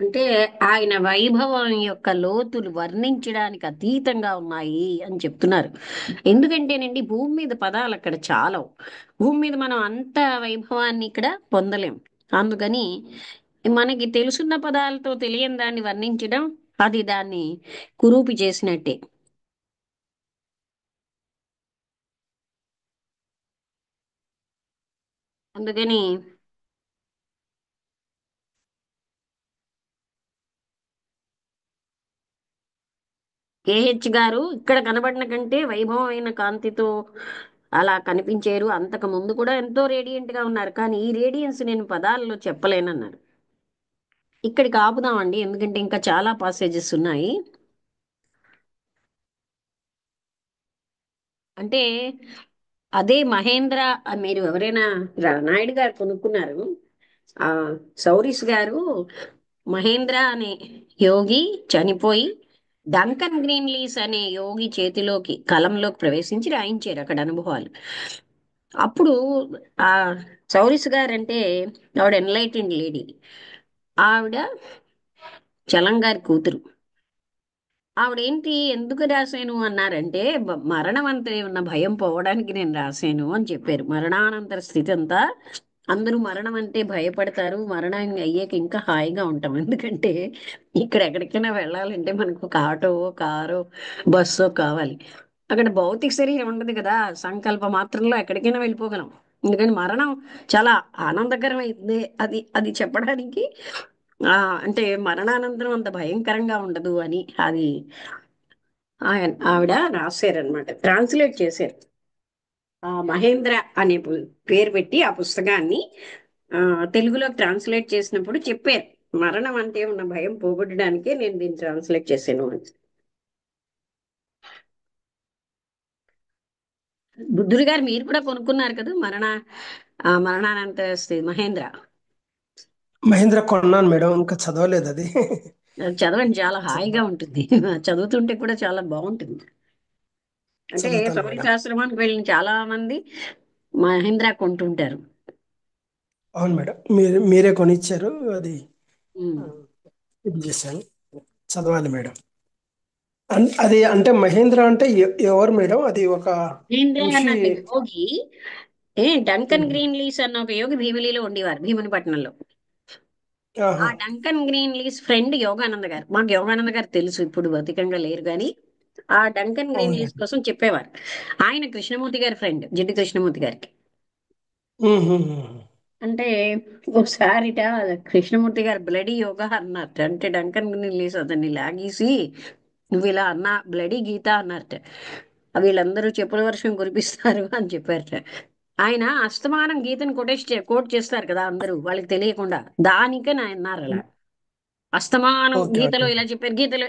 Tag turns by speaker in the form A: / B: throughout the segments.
A: అంటే ఆయన వైభవం యొక్క లోతులు వర్ణించడానికి అతీతంగా ఉన్నాయి అని చెప్తున్నారు. ఎందుకంటేనండి భూమి మీద పదాలు అక్కడ చాలవు. భూమి మీద మనం అంత వైభవాన్ని ఇక్కడ పొందలేం. అందుకని మనకి తెలుసున్న పదాలతో తెలియని దాన్ని వర్ణించడం అది దాన్ని కురూపి చేసినట్టే. అందుకని కేహెచ్ గారు ఇక్కడ కనబడిన కంటే వైభవమైన కాంతితో అలా కనిపించారు. అంతకు ముందు కూడా ఎంతో రేడియంట్ గా ఉన్నారు, కానీ ఈ రేడియన్స్ నేను పదాలలో చెప్పలేనన్నారు. ఇక్కడికి ఆపుదామండి, ఎందుకంటే ఇంకా చాలా పాసేజెస్ ఉన్నాయి. అంటే అదే మహేంద్ర మీరు ఎవరైనా నాయుడు గారు కొనుక్కున్నారు. ఆ సౌరీస్ గారు మహేంద్ర అనే యోగి చనిపోయి డంకన్ గ్రీన్లీస్ అనే యోగి చేతిలోకి కలంలోకి ప్రవేశించి రాయించారు అక్కడ అనుభవాలు. అప్పుడు ఆ సౌరీస్ గారు అంటే ఆవిడ ఎన్లైటెండ్ లేడీ. ఆవిడ చలం గారి కూతురు. ఆవిడేంటి ఎందుకు రాశాను అన్నారంటే మరణం అంటే ఉన్న భయం పోవడానికి నేను రాశాను అని చెప్పారు. మరణానంతర స్థితి అంతా అందరూ మరణం అంటే భయపడతారు, మరణం అయ్యాక ఇంకా హాయిగా ఉంటాం. ఎందుకంటే ఇక్కడ ఎక్కడికైనా వెళ్ళాలంటే మనకు ఒక ఆటో, కారో, బస్సో కావాలి. అక్కడ భౌతిక శరీరం ఉండదు కదా, సంకల్ప మాత్రంలో ఎక్కడికైనా వెళ్ళిపోగలం. ఎందుకని మరణం చాలా ఆనందకరమైంది. అది అది చెప్పడానికి ఆ అంటే మరణానంతరం అంత భయంకరంగా ఉండదు అని అది ఆవిడ రాశారనమాట, ట్రాన్స్లేట్ చేశారు. ఆ మహేంద్ర అనే పేరు పెట్టి ఆ పుస్తకాన్ని ఆ తెలుగులో ట్రాన్స్లేట్ చేసినప్పుడు చెప్పారు, మరణం అంటే ఉన్న భయం పోగొట్టడానికే నేను దీన్ని ట్రాన్స్లేట్ చేశాను అని. బుద్ధుడు గారు మీరు కూడా కొనుక్కున్నారు కదా మరణానంత మహేంద్ర.
B: మహేంద్ర కొన్నాను మేడం, ఇంకా చదవలేదు అది.
A: అది చదవండి, చాలా హాయిగా
B: చదవ
A: ఉంటుంది. చదువుతుంటే కూడా చాలా బాగుంటుంది. అంటే
B: చదువుతాను
A: సౌర
B: మేడం.
A: ఆశ్రమానికి వెళ్ళిన చాలా మంది మహేంద్ర కొంటుంటారు.
B: అవును మేడం, మీరే కొనిచ్చారు అది.
A: ఉమ్.
B: ఆ, ఇది చేశాను. చదవాలి మేడం. అది అంటే మహేంద్ర అంటే ఎవరు మేడం? అది ఒక
A: మహేంద్ర అన్న
B: ఋషి.
A: ఒక యోగి, డంకన్
B: ఉహు.
A: గ్రీన్ లీస్ అన్న ఒక యోగి భీమిలిలో ఉండేవారు, భీమునిపట్నంలో. ఆ
B: ఆహా.
A: Duncan green less friend Yogananda గారు. మాకు యోగానంద గారు తెలుసు, ఇప్పుడు భౌతికంగా లేరు కానీ ఆ డంకన్ గ్రీన్
B: అవును
A: లీస్
B: మేడం.
A: కోసం చెప్పేవారు. ఆయన కృష్ణమూర్తి గారి ఫ్రెండ్, జిడ్డు కృష్ణమూర్తి గారికి.
B: ఉహు.
A: అంటే ఒకసారిట కృష్ణమూర్తి గారు బ్లడీ యోగా అన్నారట. అంటే డంకన్ గ్రీన్ అతన్ని లాగేసి నువ్వు ఇలా అన్నా బ్లడీ గీత అన్నారట. వీళ్ళందరూ చెప్పుల వర్షం కురిపిస్తారు అని చెప్పారట. ఆయన అస్తమానం గీతను కోట్ చేస్తారు కదా అందరూ వాళ్ళకి తెలియకుండా, దానికని ఆయన అన్నారు అలా. అస్తమానం
B: ఓకే
A: గీతలో
B: ఓకే.
A: ఇలా చెప్పారు, గీతలో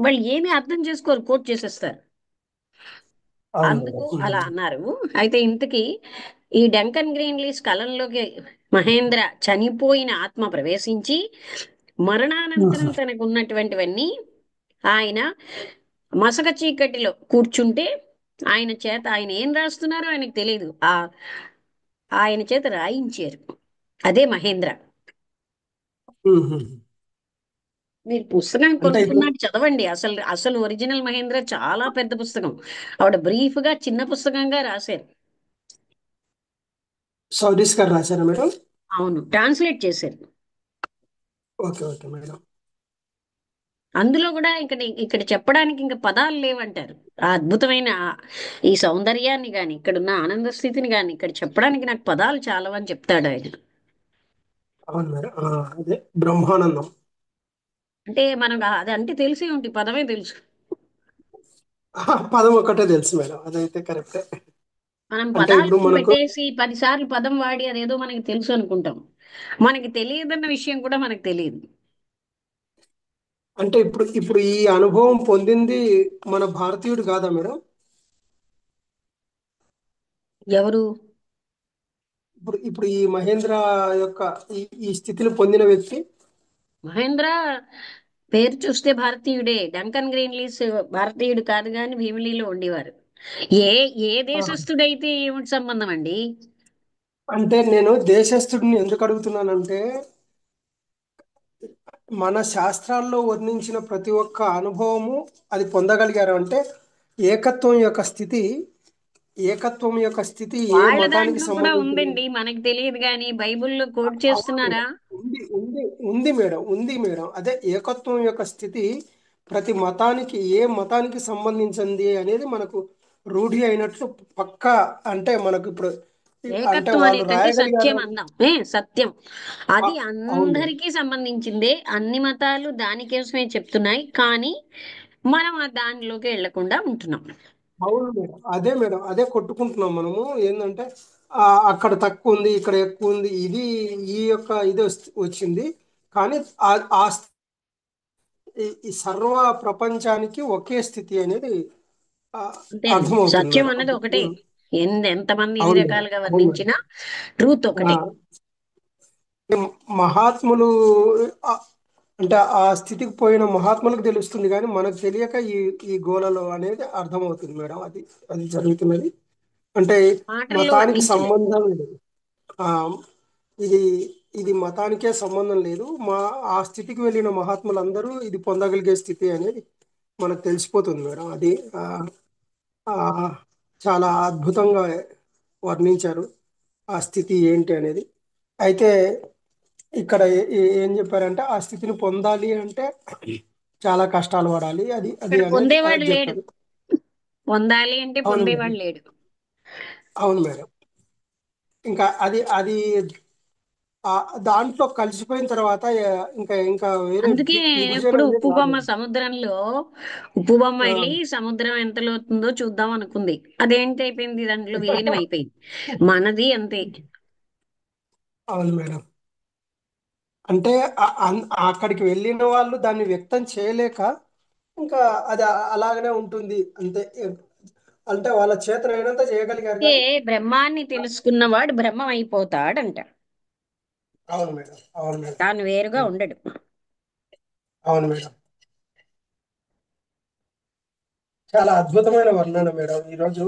A: వాళ్ళు ఏమీ అర్థం చేసుకోరు, కోట్ చేసేస్తారు.
B: అవును
A: అందుకు
B: మేడం.
A: అలా అన్నారు. అయితే ఇంతకీ ఈ డెంకన్ గ్రీన్లీస్ కలంలోకి మహేంద్ర చనిపోయిన ఆత్మ ప్రవేశించి మరణానంతరం
B: ఉహు.
A: తనకు ఉన్నటువంటివన్నీ ఆయన మసక చీకటిలో కూర్చుంటే ఆయన చేత ఆయన ఏం రాస్తున్నారో ఆయనకు తెలియదు. ఆయన చేత రాయించారు. అదే మహేంద్ర.
B: ఉహు.
A: మీరు పుస్తకం
B: అంటే ఇప్పుడు
A: కొనుక్కున్నాక చదవండి. అసలు అసలు ఒరిజినల్ మహేంద్ర చాలా పెద్ద పుస్తకం. ఆవిడ బ్రీఫ్ గా చిన్న పుస్తకంగా రాశారు.
B: సౌదీస్ గారు రాశారా మేడం?
A: అవును, ట్రాన్స్లేట్ చేశారు.
B: Okay okay madam.
A: అందులో కూడా ఇక్కడ చెప్పడానికి ఇంకా పదాలు లేవంటారు. ఆ అద్భుతమైన ఈ సౌందర్యాన్ని గాని ఇక్కడున్న ఆనంద స్థితిని గాని ఇక్కడ చెప్పడానికి నాకు పదాలు చాలవని చెప్తాడు ఆయన.
B: అవును మేడం. అదే బ్రహ్మానందం.
A: అంటే మనకు అది అంటే తెలిసే ఉంటుంది, పదమే తెలుసు.
B: పదం ఒక్కటే తెలుసు మేడం, అదైతే కరెక్టే.
A: మనం
B: అంటే ఇప్పుడు
A: పదాలను
B: మనకు
A: పెట్టేసి 10 సార్లు పదం వాడి అదేదో మనకి తెలుసు అనుకుంటాం. మనకి తెలియదన్న విషయం కూడా మనకు తెలియదు.
B: అంటే ఇప్పుడు ఈ అనుభవం పొందింది మన భారతీయుడు కాదా మేడం?
A: ఎవరు?
B: ఇప్పుడు ఈ మహేంద్ర యొక్క ఈ స్థితిని పొందిన వ్యక్తి.
A: మహేంద్ర పేరు చూస్తే భారతీయుడే. డంకన్ గ్రీన్లీస్ భారతీయుడు కాదు కానీ భీమిలీలో ఉండేవారు. ఏ ఏ
B: ఆ,
A: దేశస్థుడైతే ఏమిటి సంబంధం అండి?
B: అంటే నేను దేశస్థుడిని ఎందుకు అడుగుతున్నానంటే మన శాస్త్రాల్లో వర్ణించిన ప్రతి ఒక్క అనుభవము అది పొందగలిగారు అంటే ఏకత్వం యొక్క స్థితి ఏకత్వం యొక్క స్థితి ఏ
A: వాళ్ళ
B: మతానికి
A: దాంట్లో కూడా
B: సంబంధించినది.
A: ఉందండి, మనకి తెలియదు కానీ బైబిల్లో కోట్
B: అవును
A: చేస్తున్నారా?
B: మేడం. ఉంది ఉంది ఉంది మేడం, ఉంది మేడం. అదే ఏకత్వం యొక్క స్థితి ప్రతి మతానికి ఏ మతానికి సంబంధించింది అనేది మనకు రూఢి అయినట్లు పక్కా. అంటే మనకు ఇప్పుడు అంటే
A: ఏకత్వం అనే
B: వాళ్ళు
A: కంటే
B: రాయగలిగారు.
A: సత్యం అందాం, సత్యం. అది
B: అవును మేడం.
A: అందరికీ సంబంధించిందే, అన్ని మతాలు దానికోసమే చెప్తున్నాయి, కానీ మనం ఆ దానిలోకి వెళ్లకుండా ఉంటున్నాం.
B: అవును మేడం. అదే మేడం, అదే కొట్టుకుంటున్నాం మనము. ఏంటంటే అక్కడ తక్కువ ఉంది, ఇక్కడ ఎక్కువ ఉంది, ఇది ఈ యొక్క ఇది వచ్చింది. కానీ ఆ ఆ ఈ సర్వ ప్రపంచానికి ఒకే స్థితి అనేది ఆ,
A: అంతే అండి,
B: అర్థమవుతుంది
A: సత్యం
B: మేడం.
A: అన్నది ఒకటే. ఎంతమంది ఎన్ని
B: అవును మేడం.
A: రకాలుగా
B: అవును మేడం.
A: వర్ణించినా ట్రూత్
B: ఆ,
A: ఒకటే.
B: మహాత్ములు ఆ, అంటే ఆ స్థితికి పోయిన మహాత్ములకు తెలుస్తుంది, కానీ మనకు తెలియక ఈ గోలలో అనేది అర్థమవుతుంది మేడం. అది అది జరుగుతున్నది. అంటే
A: మాటల్లో
B: మతానికి
A: వర్ణించలేదు.
B: సంబంధం లేదు. ఆ, ఇది ఇది మతానికే సంబంధం లేదు. ఆ స్థితికి వెళ్ళిన మహాత్ములందరూ ఇది పొందగలిగే స్థితి అనేది మనకు తెలిసిపోతుంది మేడం. అది ఆ, ఆ, చాలా అద్భుతంగా వర్ణించారు ఆ స్థితి ఏంటి అనేది. అయితే ఇక్కడ ఏం చెప్పారంటే ఆ స్థితిని పొందాలి అంటే చాలా కష్టాలు పడాలి అది అది
A: ఇక్కడ
B: అనేది
A: పొందేవాడు లేడు,
B: చెప్పారు.
A: పొందాలి అంటే
B: అవును మేడం.
A: పొందేవాడు లేడు.
B: అవును మేడం. ఇంకా అది అది ఆ దాంట్లో కలిసిపోయిన తర్వాత ఇంకా ఇంకా వేరే
A: అందుకే
B: విభజన
A: ఇప్పుడు
B: అనేది
A: ఉప్పు
B: రాదు
A: బొమ్మ
B: మేడం.
A: సముద్రంలో, ఉప్పు బొమ్మ
B: ఆ,
A: వెళ్ళి సముద్రం ఎంత లోతుందో చూద్దాం అనుకుంది, అదేంటి అయిపోయింది, దాంట్లో విలీనం అయిపోయింది. మనది అంతే.
B: అవును మేడం. అంటే అక్కడికి వెళ్ళిన వాళ్ళు దాన్ని వ్యక్తం చేయలేక ఇంకా అది అలాగనే ఉంటుంది అంతే. అంటే వాళ్ళ చేతనైనంత చేయగలిగారు
A: అంటే
B: కానీ.
A: బ్రహ్మాన్ని తెలుసుకున్నవాడు బ్రహ్మం అయిపోతాడంట,
B: అవును మేడం. అవును మేడం.
A: తాను వేరుగా
B: అవును.
A: ఉండడు.
B: అవును మేడం. చాలా అద్భుతమైన వర్ణన మేడం ఈరోజు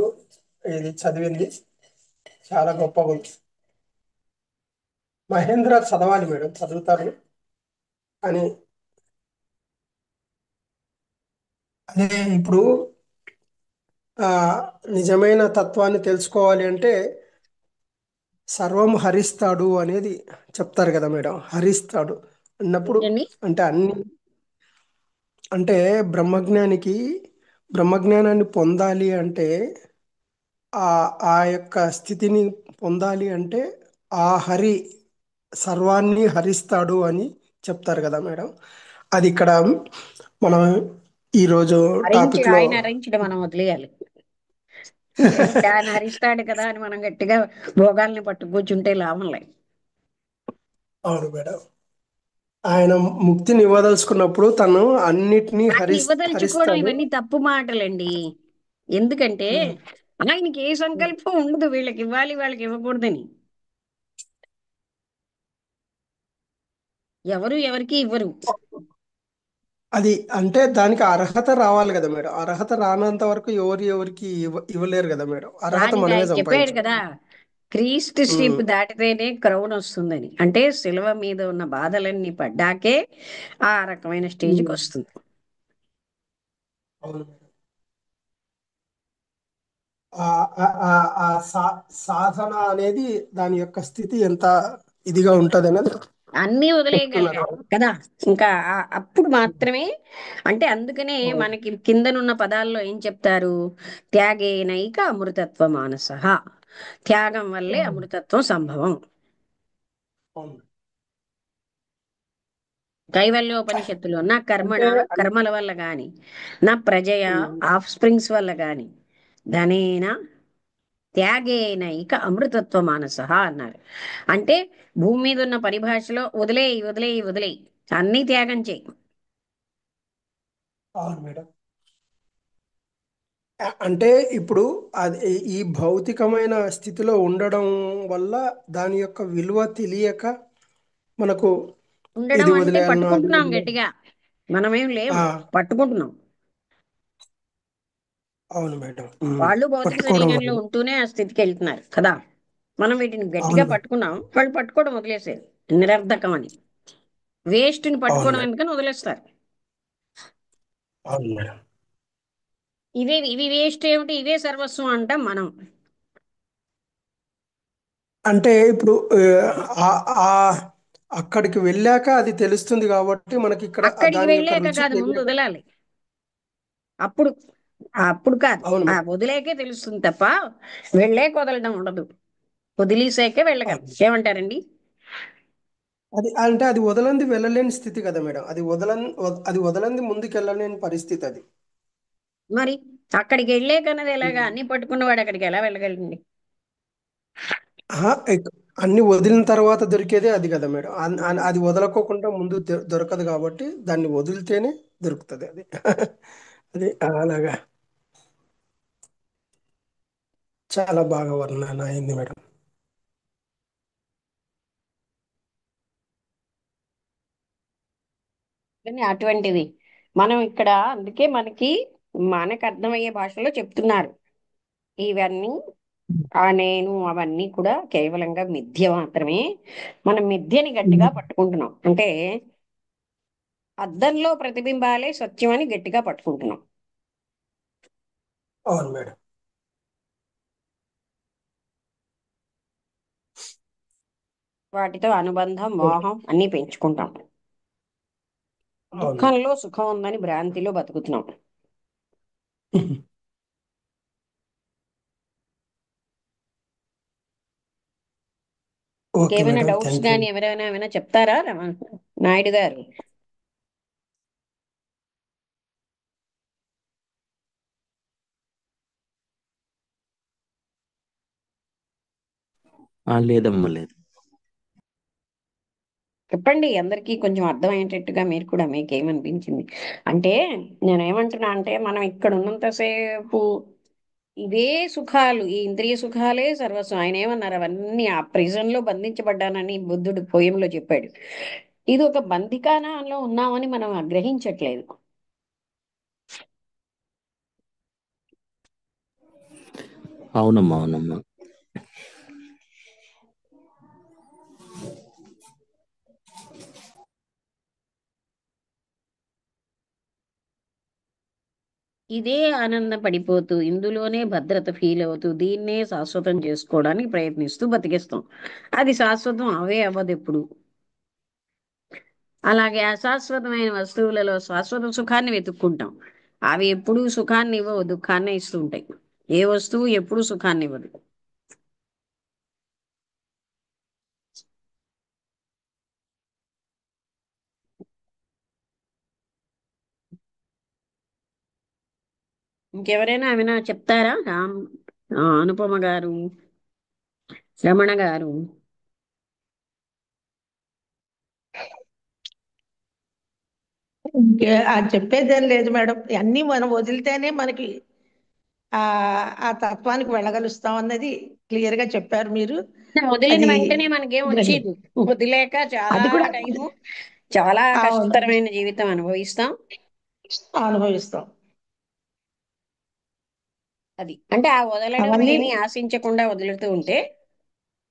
B: ఇది చదివింది. చాలా గొప్పగా ఉంది. మహేంద్ర చదవాలి మేడం, చదువుతారు అని. అదే ఇప్పుడు ఆ నిజమైన తత్వాన్ని తెలుసుకోవాలి అంటే సర్వం హరిస్తాడు అనేది చెప్తారు కదా మేడం. హరిస్తాడు అన్నప్పుడు
A: ఏంటండి?
B: అంటే అన్ని అంటే బ్రహ్మజ్ఞానికి బ్రహ్మజ్ఞానాన్ని పొందాలి అంటే ఆ ఆ యొక్క స్థితిని పొందాలి అంటే ఆ హరి సర్వాన్ని హరిస్తాడు అని చెప్తారు కదా మేడం. అది ఇక్కడ మనం ఈరోజు టాపిక్లో.
A: ఆయన హరించడం మనం వదిలేయాలి. ఆయన హరిస్తాడు కదా అని మనం గట్టిగా భోగాల్ని పట్టు కూర్చుంటే లాభం లేదు.
B: అవును మేడం. ఆయన ముక్తిని ఇవ్వదలుచుకున్నప్పుడు తను అన్నిటినీ
A: ఆయన ఇవ్వదలుచుకోవడం
B: హరిస్తాడు.
A: ఇవన్నీ తప్పు మాటలండి. ఎందుకంటే
B: ఉమ్,
A: ఆయనకి ఏ
B: ఉమ్.
A: సంకల్పం ఉండదు వీళ్ళకి ఇవ్వాలి వాళ్ళకి ఇవ్వకూడదని. ఎవరు ఎవరికి ఇవ్వరు.
B: అది అంటే దానికి అర్హత రావాలి కదా మేడం. అర్హత రానంత వరకు ఎవరికి ఇవ్వలేరు కదా మేడం. అర్హత
A: దానికి
B: మనమే
A: ఆయన చెప్పాడు కదా,
B: సంపాదించుకోవాలి.
A: క్రీస్తు
B: ఉమ్,
A: స్ట్రిప్ దాటితేనే క్రౌన్ వస్తుందని. అంటే సిలువ మీద ఉన్న బాధలన్నీ పడ్డాకే ఆ రకమైన స్టేజ్కి
B: ఉమ్.
A: వస్తుంది.
B: అవును మేడం. ఆ ఆ ఆ ఆ సాధన అనేది దాని యొక్క స్థితి ఎంత ఇదిగా ఉంటది అనేది
A: అన్నీ
B: చెప్తున్నారు.
A: వదిలేయగలగాలి కదా. ఇంకా అప్పుడు మాత్రమే. అంటే అందుకనే
B: అవును.
A: మనకి కిందనున్న పదాల్లో ఏం చెప్తారు? త్యాగేనైక అమృతత్వ మానసః. త్యాగం వల్లే అమృతత్వం సంభవం.
B: అవును.
A: కైవల్యోపనిషత్తులో నా కర్మణ,
B: అంటే
A: కర్మల వల్ల గాని, నా ప్రజయ,
B: ఉమ్,
A: ఆఫ్ స్ప్రింగ్స్ వల్ల గాని, ధనేన త్యాగేనైక అమృతత్వ మానసః అన్నారు. అంటే భూమి మీద ఉన్న పరిభాషలో వదిలేయి వదిలేయి వదిలేయి, అన్నీ త్యాగం చేయి.
B: అవును మేడం. అంటే ఇప్పుడు అది ఈ భౌతికమైన స్థితిలో ఉండడం వల్ల దాని యొక్క విలువ తెలియక మనకు
A: ఉండడం
B: ఇది
A: అంటే
B: వదిలేయాలన్నా అది
A: పట్టుకుంటున్నాం
B: వదిలేయాలి.
A: గట్టిగా, మనమేం లేవు,
B: ఆ,
A: పట్టుకుంటున్నాం.
B: అవును మేడం.
A: వాళ్ళు భౌతిక
B: పట్టుకోవడం
A: శరీరంలో
B: వల్ల.
A: ఉంటూనే ఆ స్థితికి వెళ్తున్నారు కదా. మనం వీటిని గట్టిగా
B: అవును మేడం.
A: పట్టుకున్నాం, వాళ్ళు పట్టుకోవడం వదిలేసేది నిరర్ధకం అని. వేస్ట్ ని
B: అవును
A: పట్టుకోవడం
B: మేడం.
A: ఎందుకని వదిలేస్తారు.
B: అవును మేడం.
A: ఇవి వేస్ట్ ఏమిటి, ఇవే సర్వస్వం అంటాం మనం.
B: అంటే ఇప్పుడు ఆ ఆ అక్కడికి వెళ్ళాక అది తెలుస్తుంది కాబట్టి మనకి ఇక్కడ
A: అక్కడికి
B: దాని యొక్క
A: వెళ్ళాక
B: రుచి
A: కాదు, ముందు
B: తెలియక.
A: వదలాలి. అప్పుడు అప్పుడు కాదు,
B: అవును
A: ఆ
B: మేడం.
A: వదిలేకే తెలుస్తుంది తప్ప వెళ్ళాక వదలడం ఉండదు. వదిలేసాకే వెళ్ళగలం.
B: అవును.
A: ఏమంటారండి?
B: అది అంటే అది వదలంది వెళ్ళలేని స్థితి కదా మేడం. అది వదలంది ముందుకు వెళ్ళలేని పరిస్థితి అది.
A: మరి అక్కడికి వెళ్ళాకన్నది ఎలాగా?
B: ఉమ్.
A: అన్ని పట్టుకున్నవాడు అక్కడికి ఎలా వెళ్ళగలండి?
B: ఆహా, అన్ని వదిలిన తర్వాత దొరికేదే అది కదా మేడం. అది వదలకోకుండా ముందు దొరకదు కాబట్టి దాన్ని వదిలితేనే దొరుకుతుంది అది. అది అలాగా. చాలా బాగా వర్ణన అయింది మేడం.
A: కానీ అటువంటిది మనం ఇక్కడ, అందుకే మనకు అర్థమయ్యే భాషలో చెప్తున్నారు ఇవన్నీ. ఆ నేను అవన్నీ కూడా కేవలంగా మిథ్య మాత్రమే. మనం మిథ్యని గట్టిగా పట్టుకుంటున్నాం అంటే అద్దంలో ప్రతిబింబాలే సత్యం అని గట్టిగా పట్టుకుంటున్నాం.
B: అవును మేడం.
A: వాటితో అనుబంధం,
B: ఓకే.
A: మోహం అన్నీ పెంచుకుంటాం.
B: అవును మేడం.
A: దుఃఖంలో సుఖం ఉందని భ్రాంతిలో బతుకుతున్నాం.
B: ఓకే
A: ఇంకేమైనా
B: మేడం,
A: డౌట్స్
B: థ్యాంక్ యూ.
A: కానీ ఎవరైనా ఏమైనా చెప్తారా నాయుడు గారు?
C: లేదమ్మా, లేదు.
A: చెప్పండి, అందరికీ కొంచెం అర్థమయ్యేటట్టుగా మీరు కూడా మీకేమనిపించింది అంటే. నేను ఏమంటున్నా అంటే మనం ఇక్కడ ఉన్నంతసేపు ఇవే సుఖాలు, ఈ ఇంద్రియ సుఖాలే సర్వస్వం. ఆయన ఏమన్నారు, అవన్నీ ఆ ప్రిజన్ లో బంధించబడ్డానని బుద్ధుడు పోయంలో చెప్పాడు. ఇది ఒక బందికానాలో ఉన్నామని మనం గ్రహించట్లేదు.
C: అవునమ్మా, అవునమ్మా.
A: ఇదే ఆనందపడిపోతూ, ఇందులోనే భద్రత ఫీల్ అవుతూ, దీన్నే శాశ్వతం చేసుకోవడానికి ప్రయత్నిస్తూ బతికేస్తాం. అది శాశ్వతం అవే అవ్వదు ఎప్పుడు. అలాగే అశాశ్వతమైన వస్తువులలో శాశ్వత సుఖాన్ని వెతుక్కుంటాం. అవి ఎప్పుడూ సుఖాన్ని ఇవ్వవు, దుఃఖాన్నే ఇస్తూ ఉంటాయి. ఏ వస్తువు ఎప్పుడూ సుఖాన్ని ఇవ్వదు. ఇంకెవరైనా ఏమైనా చెప్తారా? అనుపమ గారు, రమణ గారు.
D: అది చెప్పేదేం లేదు మేడం. అన్నీ మనం వదిలితేనే మనకి ఆ ఆ తత్వానికి వెళ్ళగలుస్తాం అన్నది క్లియర్ గా చెప్పారు మీరు.
A: వదిలిన
D: అది
A: వెంటనే మనకేం
D: గ్రహి
A: వచ్చేది? వదిలేక చాలా
D: అది కూడా
A: టైము, చాలా
D: అవునండి,
A: కష్టతరమైన జీవితం అనుభవిస్తాం.
D: అనుభవిస్తాం.
A: అది అంటే ఆ వదలడం
D: అవన్నీ
A: ఏమీ ఆశించకుండా వదులుతూ ఉంటే,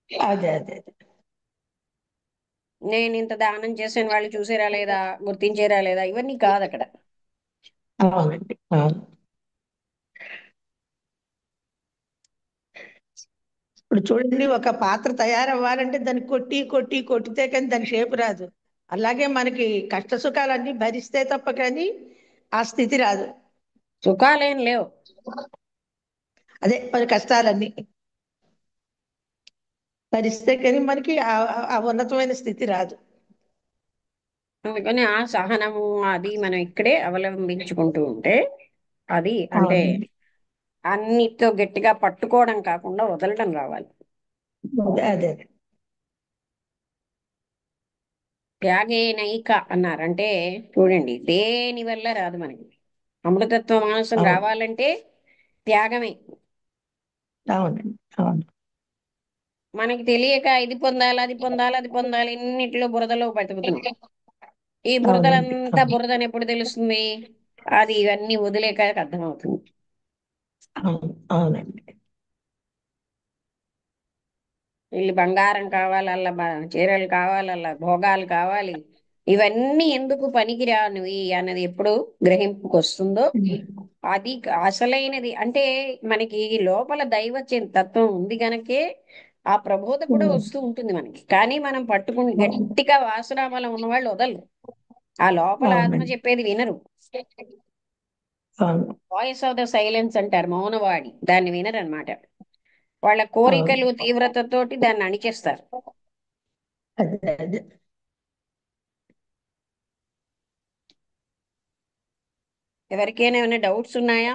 D: అదే అదే అదే.
A: నేను ఇంత దానం చేసిన వాళ్ళు చూసేరా లేదా, గుర్తించేరా లేదా, ఇవన్నీ కాదు అక్కడ.
D: అవునండి, అవును. ఇప్పుడు చూడండి, ఒక పాత్ర తయారవ్వాలంటే దాన్ని కొట్టి కొట్టి కొట్టితే కానీ దాని షేప్ రాదు. అలాగే మనకి కష్ట సుఖాలన్నీ భరిస్తే తప్ప కానీ ఆ స్థితి రాదు.
A: సుఖాలేం లేవు.
D: అదే మన కష్టాలన్నీ భరిస్తే కానీ మనకి ఆ ఉన్నతమైన స్థితి రాదు.
A: అందుకని ఆ సహనము అది మనం ఇక్కడే అవలంబించుకుంటూ ఉంటే అది అంటే
D: అవునండి,
A: అన్నిటితో గట్టిగా పట్టుకోవడం కాకుండా వదలడం రావాలి.
D: అదే అదే.
A: త్యాగేనైక అన్నారంటే చూడండి, దేని వల్ల రాదు మనకి. అమృతత్వ మానసం
D: అవును,
A: రావాలంటే త్యాగమే.
D: అవునండి, అవును,
A: మనకి తెలియక ఇది పొందాలి, అది పొందాలి, అది పొందాలి, ఇన్నిట్లో బురదలో బతుకుతున్నాం. ఈ
D: అవునండి,
A: బురదలంతా బురదని ఎప్పుడు తెలుస్తుంది? అది ఇవన్నీ వదిలేక అర్థమవుతుంది.
D: అవును, అవునండి.
A: వీళ్ళు బంగారం కావాలి, అలా చీరలు కావాలి, అలా భోగాలు కావాలి, ఇవన్నీ ఎందుకు పనికిరానివి అన్నది ఎప్పుడు గ్రహింపుకు వస్తుందో అది అసలైనది. అంటే మనకి లోపల తత్వం ఉంది గనకే ఆ ప్రబోధ కూడా వస్తూ ఉంటుంది మనకి. కానీ మనం పట్టుకుని గట్టిగా వాసనాబలం ఉన్నవాళ్ళు వదలరు. ఆ లోపల ఆత్మ
D: అవునండి.
A: చెప్పేది వినరు.
D: అవును.
A: వాయిస్ ఆఫ్ ద సైలెన్స్ అంటారు, మౌనవాడి. దాన్ని వినరు అనమాట. వాళ్ళ
D: అవును.
A: కోరికలు తీవ్రతతోటి దాన్ని అణిచేస్తారు.
D: అదే అదే.
A: ఎవరికైనా ఏమైనా డౌట్స్ ఉన్నాయా?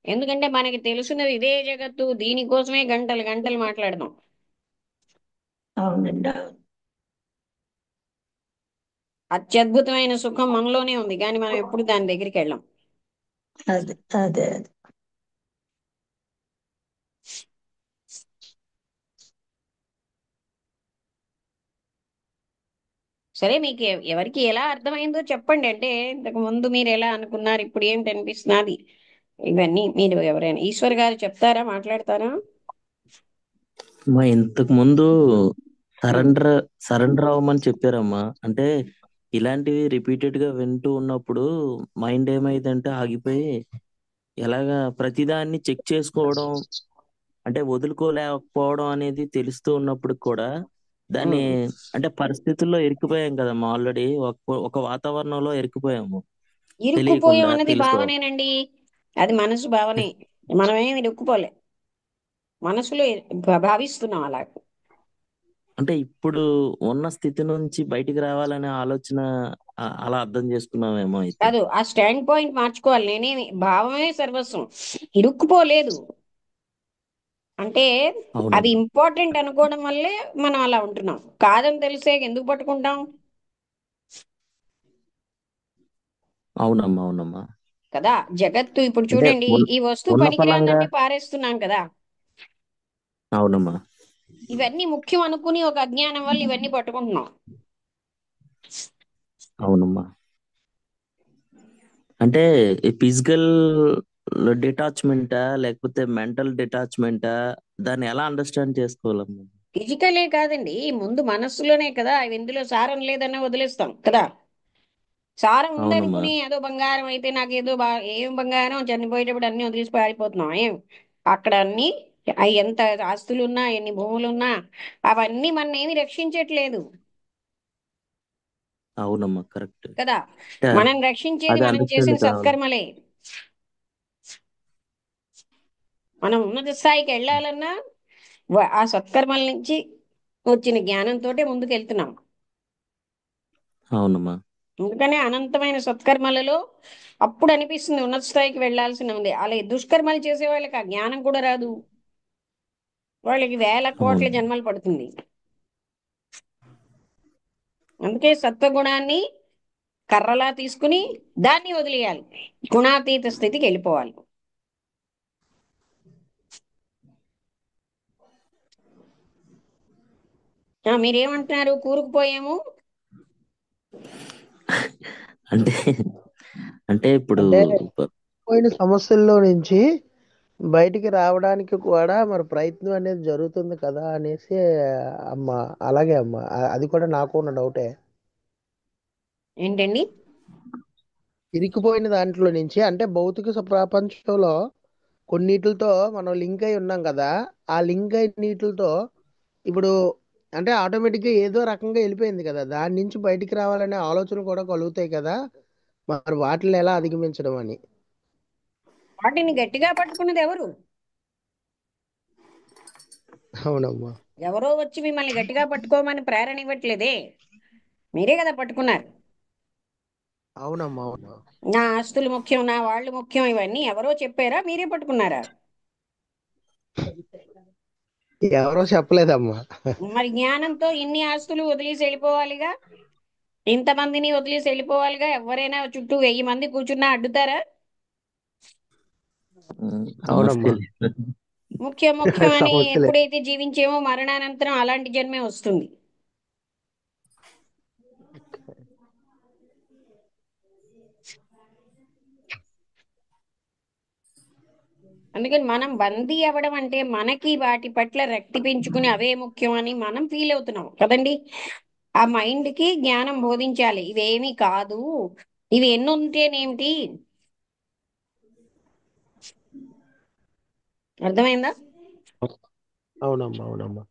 A: ఎందుకంటే మనకి తెలుసున్నది ఇదే జగత్తు, దీనికోసమే గంటలు గంటలు మాట్లాడదాం.
D: అవునండి. అవును.
A: అత్యద్భుతమైన సుఖం మనలోనే ఉంది, కానీ మనం ఎప్పుడు దాని దగ్గరికి వెళ్ళాం.
D: అదే అదే అదే.
A: సరే, మీకు ఎవరికి ఎలా అర్థమైందో చెప్పండి. అంటే ఇంతకు ముందు మీరు ఎలా అనుకున్నారు, ఇప్పుడు ఏమిటి అనిపిస్తున్నది, ఇవన్నీ మీరు ఎవరైనా ఈశ్వర్ గారు చెప్తారా, మాట్లాడతారా?
C: మా ఇంతకు ముందు
A: ఉమ్.
C: సరెండర్ సరెండర్ అవ్వమని చెప్పారమ్మా. అంటే ఇలాంటివి రిపీటెడ్ గా వింటూ ఉన్నప్పుడు మైండ్ ఏమైందంటే ఆగిపోయి ఎలాగా ప్రతిదాన్ని చెక్ చేసుకోవడం, అంటే వదులుకోలేకపోవడం అనేది తెలుస్తూ ఉన్నప్పుడు కూడా దాన్ని,
A: ఉమ్.
C: అంటే పరిస్థితుల్లో ఇరుక్కుపోయాం కదమ్మా. ఆల్రెడీ ఒక ఒక వాతావరణంలో ఇరుక్కుపోయాము
A: ఇరుక్కుపోయాం
C: తెలియకుండా
A: అన్నది
C: తెలుసుకో.
A: భావనేనండి. అది మనసు భావనే. మనమేమి ఇరుక్కుపోలే, మనసులో భావిస్తున్నాం అలా.
C: అంటే ఇప్పుడు ఉన్న స్థితి నుంచి బయటికి రావాలనే ఆలోచన అలా అర్థం చేసుకున్నామేమో అయితే.
A: కాదు, ఆ స్టాండ్ పాయింట్ మార్చుకోవాలి. నేనేమి భావమే సర్వస్వం, ఇరుక్కుపోలేదు. అంటే అది
C: అవునమ్మా.
A: ఇంపార్టెంట్ అనుకోవడం వల్లే మనం అలా ఉంటున్నాం. కాదని తెలిసే ఎందుకు పట్టుకుంటాం
C: అవునమ్మా. అవునమ్మా.
A: కదా. జగత్తు ఇప్పుడు
C: అంటే
A: చూడండి, ఈ వస్తువు
C: ఉన్న ఫలంగా.
A: పనికిరానంటే పారేస్తున్నాం కదా.
C: అవునమ్మా.
A: ఇవన్నీ ముఖ్యం అనుకుని ఒక అజ్ఞానం వల్ల ఇవన్నీ పట్టుకుంటున్నాం.
C: అవునమ్మా. అంటే ఫిజికల్ డిటాచ్మెంటా లేకపోతే మెంటల్ డిటాచ్మెంటా, దాన్ని ఎలా అండర్స్టాండ్ చేసుకోవాలమ్మా?
A: ఫిజికలే కాదండి, ముందు మనస్సులోనే కదా. అవి ఇందులో సారం లేదన్న వదిలేస్తాం కదా. సారం
C: అవునమ్మా.
A: ఉందనుకుని ఏదో బంగారం అయితే నాకు ఏదో ఏం బంగారం, చనిపోయేటప్పుడు అన్ని వదిలేసి పారిపోతున్నాం. ఏం అక్కడ అన్ని అవి ఎంత ఆస్తులున్నా ఎన్ని భూములున్నా అవన్నీ మన ఏమి రక్షించట్లేదు
C: అవునమ్మా. కరెక్ట్.
A: కదా.
C: అంటే
A: మనం రక్షించేది
C: అది
A: మనం చేసిన
C: అండర్స్టాండ్ కావాలి.
A: సత్కర్మలే. మనం ఉన్నత స్థాయికి వెళ్ళాలన్నా ఆ సత్కర్మల నుంచి వచ్చిన జ్ఞానంతో ముందుకు వెళ్తున్నాం.
C: అవునమ్మా.
A: అందుకనే అనంతమైన సత్కర్మలలో అప్పుడు అనిపిస్తుంది ఉన్నత స్థాయికి వెళ్ళాల్సిన ఉంది. అలాగే దుష్కర్మలు చేసే వాళ్ళకి ఆ జ్ఞానం కూడా రాదు. వాళ్ళకి వేల కోట్ల
C: అవును.
A: జన్మలు పడుతుంది. అందుకే సత్వగుణాన్ని కర్రలా తీసుకుని దాన్ని వదిలేయాలి, గుణాతీత స్థితికి వెళ్ళిపోవాలి. మీరేమంటున్నారు, కూరుకుపోయాము?
C: అంటే అంటే ఇప్పుడు
E: అంటే
C: ప-
E: పోయిన సమస్యల్లో నుంచి బయటికి రావడానికి కూడా మరి ప్రయత్నం అనేది జరుగుతుంది కదా అనేసి అమ్మ. అలాగే అమ్మ, అది కూడా నాకు ఉన్న డౌటే.
A: ఏంటండి?
E: ఇరికిపోయిన దాంట్లో నుంచి అంటే భౌతిక ప్రపంచంలో కొన్నిటితో మనం లింక్ అయి ఉన్నాం కదా. ఆ లింక్ అయిన నీటితో ఇప్పుడు అంటే ఆటోమేటిక్గా ఏదో రకంగా వెళ్ళిపోయింది కదా. దాని నుంచి బయటికి రావాలనే ఆలోచన కూడా కలుగుతాయి కదా. మరి వాటిని ఎలా అధిగమించడం అని.
A: వాటిని గట్టిగా పట్టుకున్నది ఎవరు?
E: అవునమ్మా.
A: ఎవరో వచ్చి మిమ్మల్ని గట్టిగా పట్టుకోమని ప్రేరణ ఇవ్వట్లేదే, మీరే కదా పట్టుకున్నారు.
E: అవునమ్మా. అవును.
A: నా ఆస్తులు ముఖ్యం, నా వాళ్ళు ముఖ్యం, ఇవన్నీ ఎవరో చెప్పారా, మీరే పట్టుకున్నారా?
E: ఎవరో చెప్పలేదమ్మా.
A: మరి జ్ఞానంతో ఇన్ని ఆస్తులు వదిలేసి వెళ్ళిపోవాలిగా, ఇంతమందిని వదిలేసి వెళ్ళిపోవాలిగా. ఎవరైనా చుట్టూ 1000 మంది కూర్చున్నా అడ్డుతారా?
E: అవునమ్మా.
C: సమస్య లేదు.
A: ముఖ్యం ముఖ్యం అని
E: సమస్యలే.
A: ఎప్పుడైతే జీవించేమో మరణానంతరం అలాంటి జన్మే వస్తుంది. అందుకని మనం బందీ అవ్వడం అంటే మనకి వాటి పట్ల రక్తి పెంచుకుని అవే ముఖ్యం అని మనం ఫీల్ అవుతున్నాం కదండి. ఆ మైండ్ కి జ్ఞానం బోధించాలి, ఇవేమీ కాదు, ఇవి ఎన్ని ఉంటేనేమిటి. అర్థమైందా?
E: అవునమ్మా, అవునమ్మా.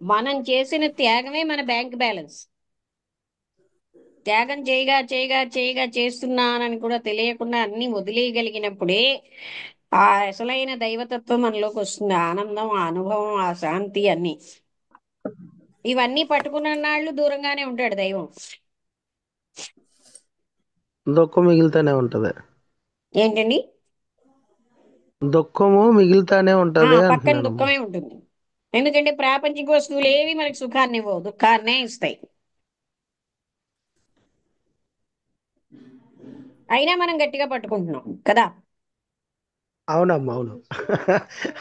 A: మనం చేసిన త్యాగమే మన బ్యాంక్ బ్యాలెన్స్. త్యాగం చేయగా చేయగా చేయగా చేస్తున్నానని కూడా తెలియకుండా అన్ని వదిలేయగలిగినప్పుడే ఆ అసలైన దైవతత్వం మనలోకి వస్తుంది. ఆ ఆనందం, ఆ అనుభవం, ఆ శాంతి అన్ని. ఇవన్నీ పట్టుకున్న నాళ్ళు దూరంగానే ఉంటాడు దైవం.
E: దుఃఖం మిగులుతానే ఉంటది.
A: ఏంటండి?
E: దుఃఖము మిగులుతానే ఉంటది
A: పక్కన
E: అంటున్నానమ్మా.
A: దుఃఖమే ఉంటుంది. ఎందుకంటే ప్రాపంచిక వస్తువులు ఏవి మనకి సుఖాన్ని ఇవ్వవు, దుఃఖాన్నే ఇస్తాయి. అయినా మనం గట్టిగా పట్టుకుంటున్నాం కదా.
E: అవునమ్మా, అవును.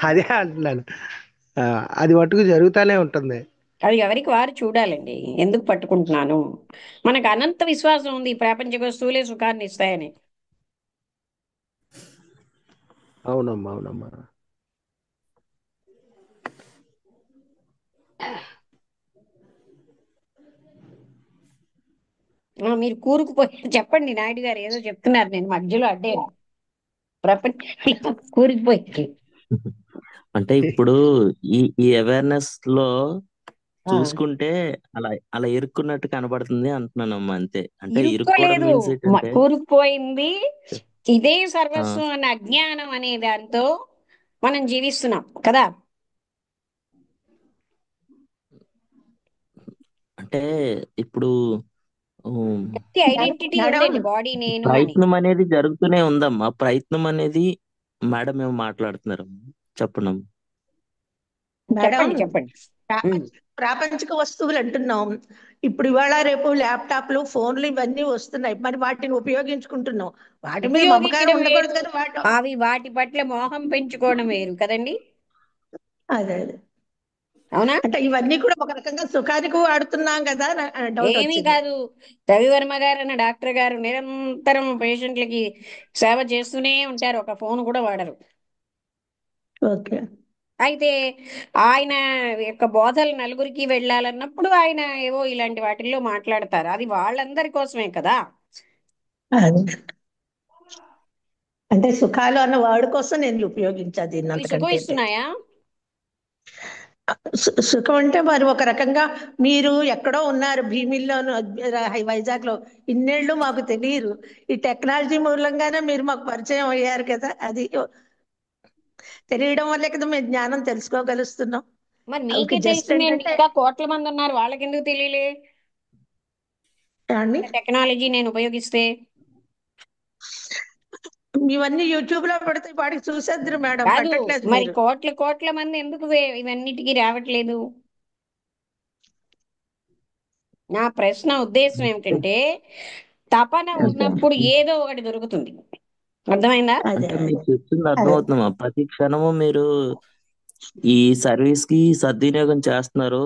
E: అదే అంటున్నాను. ఆ, అది మటుకు జరుగుతానే ఉంటుంది.
A: అది ఎవరికి వారు చూడాలండి, ఎందుకు పట్టుకుంటున్నాను. మనకు అనంత విశ్వాసం ఉంది ఈ ప్రాపంచిక వస్తువులే సుఖాన్ని ఇస్తాయని.
E: అవునమ్మా, అవునమ్మా.
A: మీరు కూరుకుపోయి చెప్పండి నాయుడు గారు, ఏదో చెప్తున్నారు, నేను మధ్యలో అడ్డాను. ప్రపంచంలో కూరుకుపోయి.
C: అంటే ఇప్పుడు ఈ ఈ అవేర్నెస్ లో
A: ఆ,
C: చూసుకుంటే అలా అలా ఇరుక్కున్నట్టు కనబడుతుంది అంటున్నానమ్మా. అంతే. అంటే ఇరుక్కోవడం
A: ఇరుక్కోలేదు,
C: మీన్స్ ఏంటంటే
A: కూరుకుపోయింది. ఇదే
C: ఆ,
A: సర్వస్వం అన్న అజ్ఞానం అనే దాంతో మనం జీవిస్తున్నాం కదా.
C: అంటే ఇప్పుడు ఉమ్,
A: ఐడెంటిటీ
D: మేడం,
A: ఉందండి, బాడీ నేను అని.
C: ప్రయత్నం అనేది జరుగుతూనే ఉందమ్మా. ప్రయత్నం అనేది మేడం ఏమో మాట్లాడుతున్నారు. చెప్పండమ్మా.
D: మేడం,
A: చెప్పండి చెప్పండి. ఉమ్.
D: ప్రాపంచిక వస్తువులు అంటున్నాం. ఇప్పుడు ఇవాళ రేపు ల్యాప్టాప్లు, ఫోన్లు ఇవన్నీ వస్తున్నాయి. మరి వాటిని ఉపయోగించుకుంటున్నాం. వాటి మీద మమకారం
A: ఉపయోగించడం
D: ఉండకూడదు
A: వేరు,
D: కదా వాటి.
A: అవి వాటి పట్ల మోహం పెంచుకోవడం వేరు కదండి.
D: అదే అదే.
A: అవునా?
D: అంటే ఇవన్నీ కూడా ఒక రకంగా సుఖానికి వాడుతున్నాం కదా డౌట్
A: ఏమీ
D: వచ్చింది.
A: కాదు. రవివర్మ గారు అన్న డాక్టర్ గారు నిరంతరం పేషెంట్లకి సేవ చేస్తూనే ఉంటారు, ఒక ఫోన్ కూడా వాడరు.
D: ఓకే.
A: అయితే ఆయన యొక్క బోధలు నలుగురికి వెళ్ళాలన్నప్పుడు ఆయన ఏవో ఇలాంటి వాటిల్లో మాట్లాడతారు, అది వాళ్ళందరి కోసమే కదా.
D: అదే. అంటే సుఖాలు అన్న వర్డ్ కోసం నేను ఉపయోగించాను దీన్ని,
A: అవి సుఖం
D: అంతకంటే లేదు.
A: ఇస్తున్నాయా?
D: సుఖం అంటే మరి ఒక రకంగా మీరు ఎక్కడో ఉన్నారు భీమిల్లోను, వైజాగ్ లో ఇన్నేళ్ళు మాకు తెలియదు. ఈ టెక్నాలజీ మూలంగానే మీరు మాకు పరిచయం అయ్యారు కదా, అది తెలియడం వల్లే కదా మేము జ్ఞానం తెలుసుకోగలుస్తున్నాం.
A: మరి
D: ఓకే,
A: మీకే
D: జస్ట్
A: తెలిసిందేంటి,
D: ఏంటంటే
A: ఇంకా కోట్ల మంది ఉన్నారు, వాళ్ళకి ఎందుకు తెలియలే
D: అండి,
A: టెక్నాలజీ నేను ఉపయోగిస్తే?
D: ఇవన్నీ యూట్యూబ్ లో పెడితే వాడికి చూసేద్దరు మేడం,
A: కాదు,
D: పెట్టట్లేదు
A: మరి
D: మీరు.
A: కోట్ల కోట్ల మంది ఎందుకు ఇవన్నిటికీ రావట్లేదు? నా ప్రశ్న ఉద్దేశం ఏమిటంటే, తపన
D: ఓకే.
A: ఉన్నప్పుడు ఏదో ఒకటి దొరుకుతుంది. అర్థమైందా?
D: అదే
C: అంటే
D: అదే
C: మీరు చెప్తుంది
D: అదే.
C: అర్థమవుతుందమ్మా. ప్రతి క్షణము మీరు ఈ సర్వీస్ కి సద్వినియోగం చేస్తున్నారు.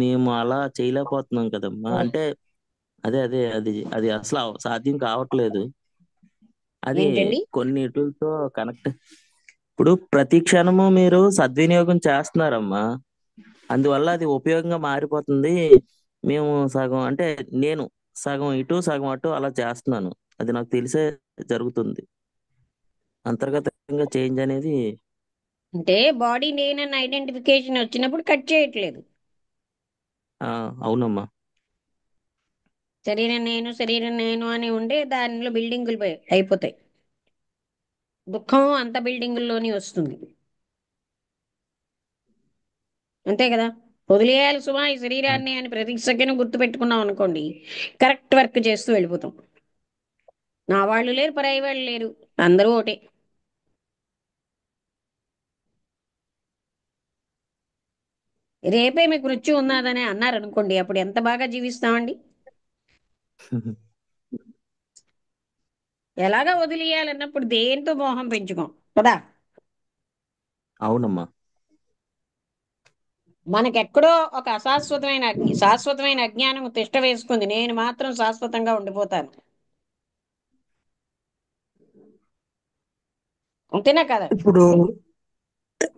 C: మేము అలా చేయలేకపోతున్నాం కదమ్మా. అంటే అదే అదే అది అది అసలు సాధ్యం కావట్లేదు. అది
A: ఏంటండి?
C: కొన్నిటితో కనెక్ట్. ఇప్పుడు ప్రతి క్షణము మీరు సద్వినియోగం చేస్తున్నారమ్మా. అందువల్ల అది ఉపయోగంగా మారిపోతుంది. మేము సగం అంటే నేను సగం ఇటు సగం అటు అలా చేస్తున్నాను. అది నాకు తెలిసే జరుగుతుంది. అంతర్గతంగా చేంజ్ అనేది.
A: అంటే బాడీ నేనన్న ఐడెంటిఫికేషన్ వచ్చినప్పుడు కట్ చేయట్లేదు.
C: ఆ, అవునమ్మా.
A: శరీరం నేను అని ఉంటే దానిలో బిల్డింగులు అయిపోతాయి. దుఃఖం అంత బిల్డింగుల్లోని వస్తుంది. అంతే కదా. వదిలేయాలి సుమా ఈ శరీరాన్ని అని ప్రతి సెకండ్ గుర్తు పెట్టుకున్నాం అనుకోండి, కరెక్ట్ వర్క్ చేస్తూ వెళ్ళిపోతాం. నా వాళ్ళు లేరు, పరాయి వాళ్ళు లేరు, అందరూ ఒకటే. రేపే మీకు మృత్యు ఉన్నదని అన్నారనుకోండి, అప్పుడు ఎంత బాగా జీవిస్తామండి. ఎలాగా వదిలేయాలన్నప్పుడు దేంతో మోహం పెంచుకోం కదా.
C: అవునమ్మా.
A: మనకెక్కడో ఒక అశాశ్వతమైన శాశ్వతమైన అజ్ఞానం తిష్ట వేసుకుంది, నేను మాత్రం శాశ్వతంగా ఉండిపోతాను. అంతేనా కదా?
B: ఇప్పుడు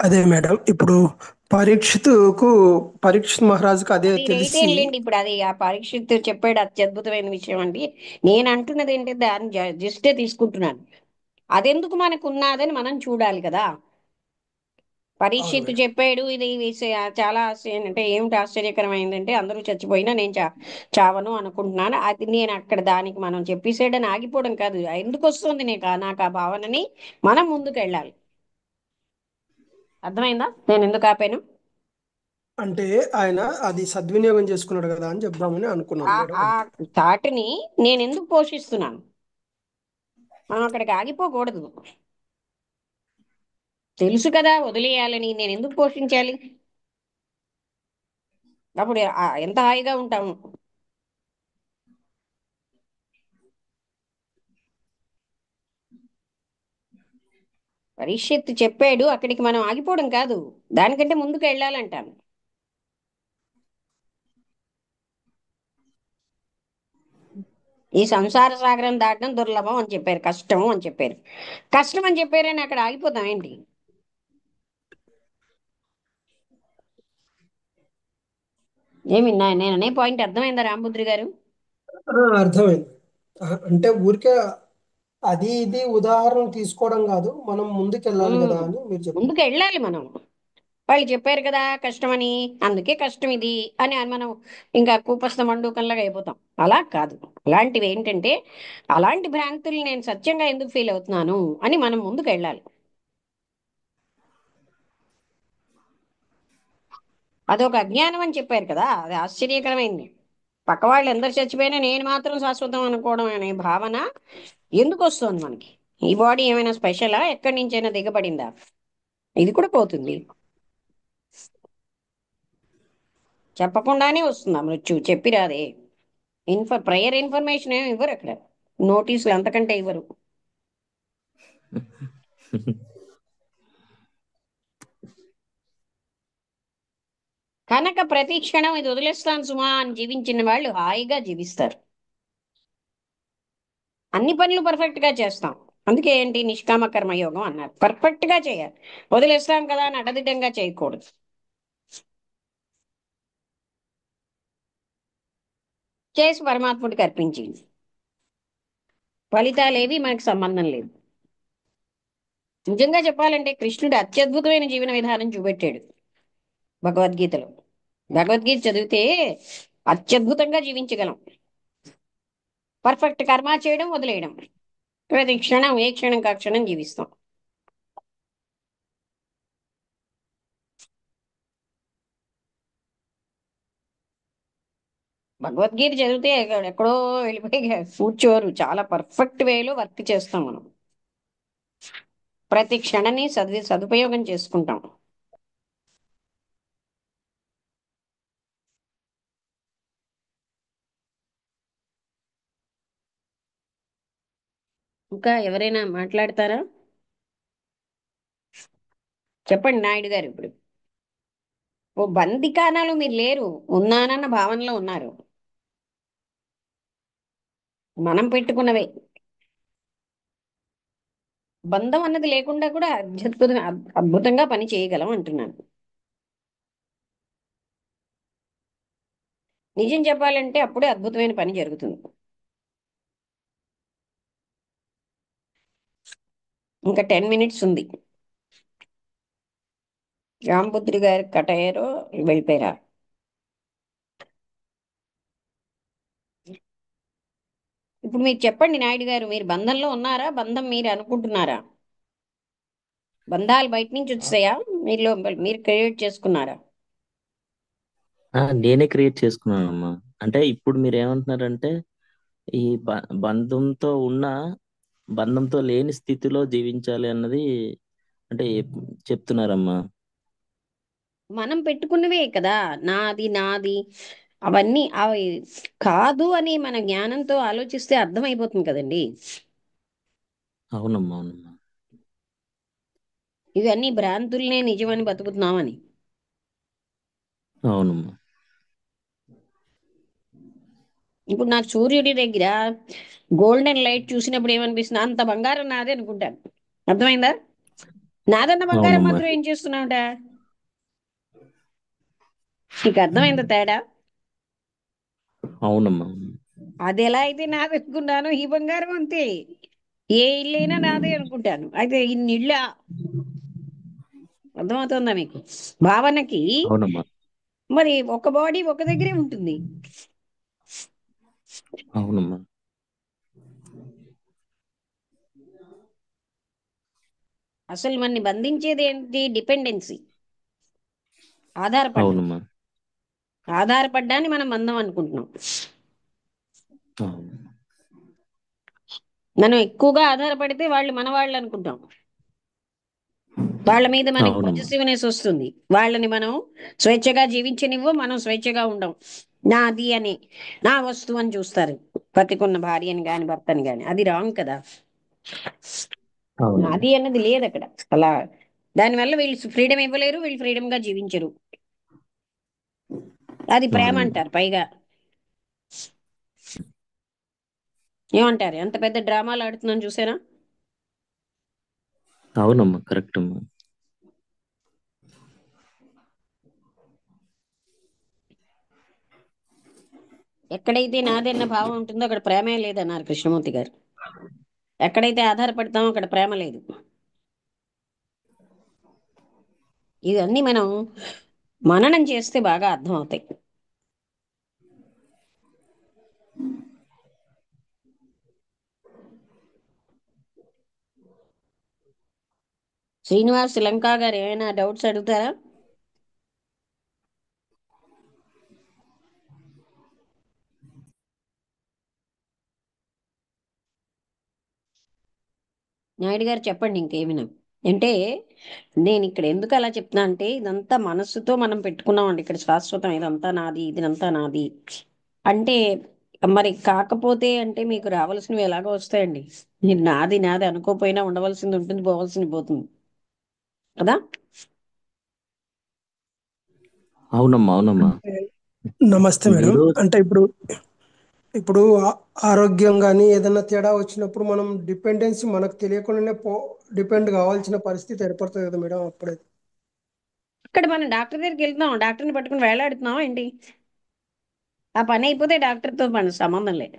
B: అదే మేడం, ఇప్పుడు పరీక్షిత్కు పరీక్షిత్ మహారాజుకు అదే
A: అది రైట్
B: తెలిసి.
A: లేండి. ఇప్పుడు అది ఆ పరీక్షిత్ చెప్పాడు, అత్యద్భుతమైన విషయం అండి. నేను అంటున్నది ఏంటి, దాన్ని జస్టే తీసుకుంటున్నాను. అదెందుకు మనకు ఉన్నదని మనం చూడాలి కదా.
B: అవును
A: పరీక్షిత్
B: మేడం.
A: చెప్పాడు ఇది చాలా అంటే ఏమిటి ఆశ్చర్యకరమైందంటే అందరూ చచ్చిపోయినా నేను చావను అనుకుంటున్నాను. అది నేను అక్కడ దానికి మనం చెప్పేసాడని ఆగిపోవడం కాదు. ఎందుకు వస్తుంది నాకు ఆ భావనని మనం ముందుకు వెళ్ళాలి. అర్థమైందా నేను ఎందుకు ఆపాను?
B: అంటే ఆయన అది సద్వినియోగం చేసుకున్నాడు కదా అని చెప్దామని అనుకున్నాను
A: ఆ
B: మేడం,
A: ఆ
B: అంతే.
A: తాటిని నేను ఎందుకు పోషిస్తున్నాను? మనం అక్కడికి ఆగిపోకూడదు. తెలుసు కదా వదిలేయాలని, నేను ఎందుకు పోషించాలి? అప్పుడు ఎంత హాయిగా ఉంటాము. పరీక్షిత్ చెప్పాడు, అక్కడికి మనం ఆగిపోవడం కాదు, దానికంటే ముందుకు వెళ్ళాలంటాను. ఈ సంసార సాగరం దాటడం దుర్లభం అని చెప్పారు, కష్టం అని చెప్పారు. కష్టం అని చెప్పారని అక్కడ ఆగిపోతాం ఏంటి? ఏమి నేను అనే పాయింట్ అర్థమైందా రామభద్రి గారు?
B: అర్థమైంది. అంటే ఊరికే అది ఇది ఉదాహరణ తీసుకోవడం కాదు, మనం ముందుకు వెళ్ళాలి
A: ఉమ్,
B: కదా అని మీరు
A: ముందుకు
B: చెప్తున్నారు.
A: వెళ్ళాలి మనం. వాళ్ళు చెప్పారు కదా కష్టమని, అందుకే కష్టం ఇది అని మనం ఇంకా కూపస్థ మండూకంలాగా అయిపోతాం. అలా కాదు. అలాంటివి ఏంటంటే, అలాంటి భ్రాంతులు నేను సత్యంగా ఎందుకు ఫీల్ అవుతున్నాను అని మనం ముందుకు వెళ్ళాలి. అదొక అజ్ఞానం అని చెప్పారు కదా, అది ఆశ్చర్యకరమైంది. పక్క వాళ్ళు ఎందరు చచ్చిపోయినా నేను మాత్రం శాశ్వతం అనుకోవడం అనే భావన ఎందుకు వస్తుంది మనకి? ఈ బాడీ ఏమైనా స్పెషలా, ఎక్కడి నుంచైనా దిగబడిందా? ఇది కూడా పోతుంది. చెప్పకుండానే వస్తుందా మృత్యు? చెప్పిరాదే. ప్రయర్ ఇన్ఫర్మేషన్ ఏమి ఇవ్వరు అక్కడ. నోటీసులు అంతకంటే ఇవ్వరు. కనుక ప్రతి క్షణం ఇది వదిలేస్తాను సుమా అని జీవించిన వాళ్ళు హాయిగా జీవిస్తారు. అన్ని పనులు పర్ఫెక్ట్ గా చేస్తాం. అందుకే ఏంటి నిష్కామ కర్మయోగం అన్నారు. పర్ఫెక్ట్ గా చేయాలి. వదిలేస్తాం కదా అని అడదిడ్డంగా చేయకూడదు. చేసి పరమాత్ముడికి అర్పించింది. ఫలితాలేవి మనకు సంబంధం లేదు. నిజంగా చెప్పాలంటే కృష్ణుడు అత్యద్భుతమైన జీవన విధానం చూపెట్టాడు భగవద్గీతలో. భగవద్గీత చదివితే అత్యద్భుతంగా జీవించగలం. పర్ఫెక్ట్ కర్మ చేయడం, వదిలేయడం. ప్రతి క్షణం ఏ క్షణం కా క్షణం జీవిస్తాం. భగవద్గీత చదివితే ఎక్కడో వెళ్ళిపోయి కూర్చోరు. చాలా పర్ఫెక్ట్ వేలో వర్క్ చేస్తాం మనం. ప్రతి క్షణాన్ని సదుపయోగం చేసుకుంటాం. ఇంకా ఎవరైనా మాట్లాడతారా? చెప్పండి నాయుడు గారు. ఇప్పుడు ఓ బందికానాలు మీరు లేరు, ఉన్నానన్న భావనలో ఉన్నారు. మనం పెట్టుకున్నవే. బంధం అన్నది లేకుండా కూడా అద్భుతంగా పని చేయగలం అంటున్నాను. నిజం చెప్పాలంటే అప్పుడే అద్భుతమైన పని జరుగుతుంది. ఇంకా 10 మినిట్స్ ఉంది. రామపుత్రి గారు కట్ అయ్యారో వెళ్ళిపోయారా? ఇప్పుడు మీరు చెప్పండి నాయుడు గారు, మీరు బంధంలో ఉన్నారా? బంధం మీరు అనుకుంటున్నారా? బంధాలు బయట నుంచి వచ్చాయా, మీలో మీరు క్రియేట్ చేసుకున్నారా?
C: నేనే క్రియేట్ చేసుకున్నానమ్మా. అంటే ఇప్పుడు మీరు ఏమంటున్నారంటే ఈ బంధంతో ఉన్న బంధంతో లేని స్థితిలో జీవించాలి అన్నది అంటే చెప్తున్నారమ్మా.
A: మనం పెట్టుకున్నవే కదా. నాది నాది అవన్నీ అవి కాదు అని మన జ్ఞానంతో ఆలోచిస్తే అర్థమైపోతుంది కదండి.
C: అవునమ్మా, అవునమ్మా.
A: ఇవన్నీ భ్రాంతుల్నే నిజమని బతుకుతున్నామని.
C: అవునమ్మా.
A: ఇప్పుడు నాకు సూర్యుడి దగ్గర గోల్డెన్ లైట్ చూసినప్పుడు ఏమనిపిస్తుంది? అంత బంగారం నాదే అనుకుంటాను. అర్థమైందా? నాదన్న బంగారం
C: అవునమ్మా.
A: మాత్రం ఏం చేస్తున్నావుట? నీకు అర్థమైందా తేడా?
C: అవునమ్మా.
A: అది ఎలా అయితే నాది అనుకున్నానో ఈ బంగారం అంతే. ఏ ఇల్లైనా నాదే అనుకుంటాను. అయితే ఇన్ని ఇళ్ళ అర్థమవుతుందా మీకు? భావనకి
C: అవునమ్మా.
A: మరి ఒక బాడీ ఒక దగ్గరే ఉంటుంది.
C: అవునమ్మా.
A: అసలు మనని బంధించేది ఏంటి? డిపెండెన్సీ, ఆధారపడ్డం.
C: అవునమ్మా.
A: ఆధారపడ్డాన్ని మనం బంధం అనుకుంటున్నాం.
C: అవును.
A: మనం ఎక్కువగా ఆధారపడితే వాళ్ళు మన వాళ్ళు అనుకుంటాం. వాళ్ళ మీద మనకి
C: అవునమ్మా.
A: పొజిటివ్నెస్ వస్తుంది. వాళ్ళని మనం స్వేచ్ఛగా జీవించనివ్వు, మనం స్వేచ్ఛగా ఉండం. నాది అని, నా వస్తువు అని చూస్తారు బతికున్న భార్యని గాని భర్తని గాని. అది రాంగ్ కదా.
C: అవునమ్మా.
A: నాది అన్నది లేదు అక్కడ. అలా దానివల్ల వీళ్ళు ఫ్రీడమ్ ఇవ్వలేరు, వీళ్ళు ఫ్రీడమ్ గా జీవించరు. అది ప్రేమ
C: అవునమ్మా.
A: అంటారు పైగా. ఏమంటారు? ఎంత పెద్ద డ్రామాలు ఆడుతున్నాను చూసారా?
C: అవునమ్మా. కరెక్ట్ అమ్మా.
A: ఎక్కడైతే నాదన్న భావం ఉంటుందో అక్కడ ప్రేమే లేదన్నారు కృష్ణమూర్తి గారు. ఎక్కడైతే ఆధారపడతామో అక్కడ ప్రేమ లేదు. ఇవన్నీ మనం మననం చేస్తే బాగా అర్థం అవుతాయి. శ్రీనివాస్ లంకా గారు ఏమైనా డౌట్స్ అడుగుతారా? నాయుడు గారు చెప్పండి ఇంకేమైనా. అంటే నేను ఇక్కడ ఎందుకు అలా చెప్తున్నా అంటే, ఇదంతా మనస్సుతో మనం పెట్టుకున్నామండి. ఇక్కడ శాశ్వతం, ఇదంతా నాది, ఇదంతా నాది అంటే మరి కాకపోతే అంటే మీకు రావాల్సినవి ఎలాగో వస్తాయండి. మీరు నాది నాది అనుకోపోయినా ఉండవలసింది ఉంటుంది, పోవలసింది పోతుంది కదా.
C: అవునమ్మా. అవునమ్మా.
B: నమస్తే మేడం.
C: మీరు
B: అంటే ఇప్పుడు ఇప్పుడు ఆరోగ్యం కానీ ఏదైనా తేడా వచ్చినప్పుడు మనం డిపెండెన్సీ మనకు తెలియకుండానే డిపెండ్ కావాల్సిన పరిస్థితి ఏర్పడుతుంది కదా మేడం అప్పుడే.
A: ఇక్కడ మనం డాక్టర్ దగ్గరికి వెళ్తున్నాం, డాక్టర్ని పట్టుకుని వేలాడుతున్నాం ఏంటి? ఆ పని అయిపోతే డాక్టర్తో మన సంబంధం లేదు.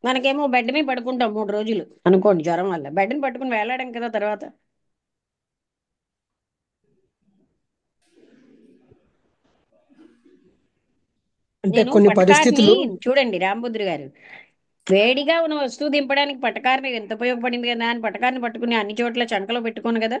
A: మనకేమో బెడ్ మీద పడుకుంటాం 3 రోజులు అనుకోండి జ్వరం వల్ల, బెడ్ని పట్టుకుని వేలాడాం కదా తర్వాత.
B: అంటే
A: నేను
B: కొన్ని
A: పటకారిని
B: పరిస్థితులు
A: చూడండి రాంబుద్రి గారు, వేడిగా ఉన్న వస్తువు దింపడానికి పటకారిని ఎంత ఉపయోగపడింది కదా అని పటకారిని పట్టుకుని అన్ని చోట్ల చంకలో పెట్టుకోను కదా.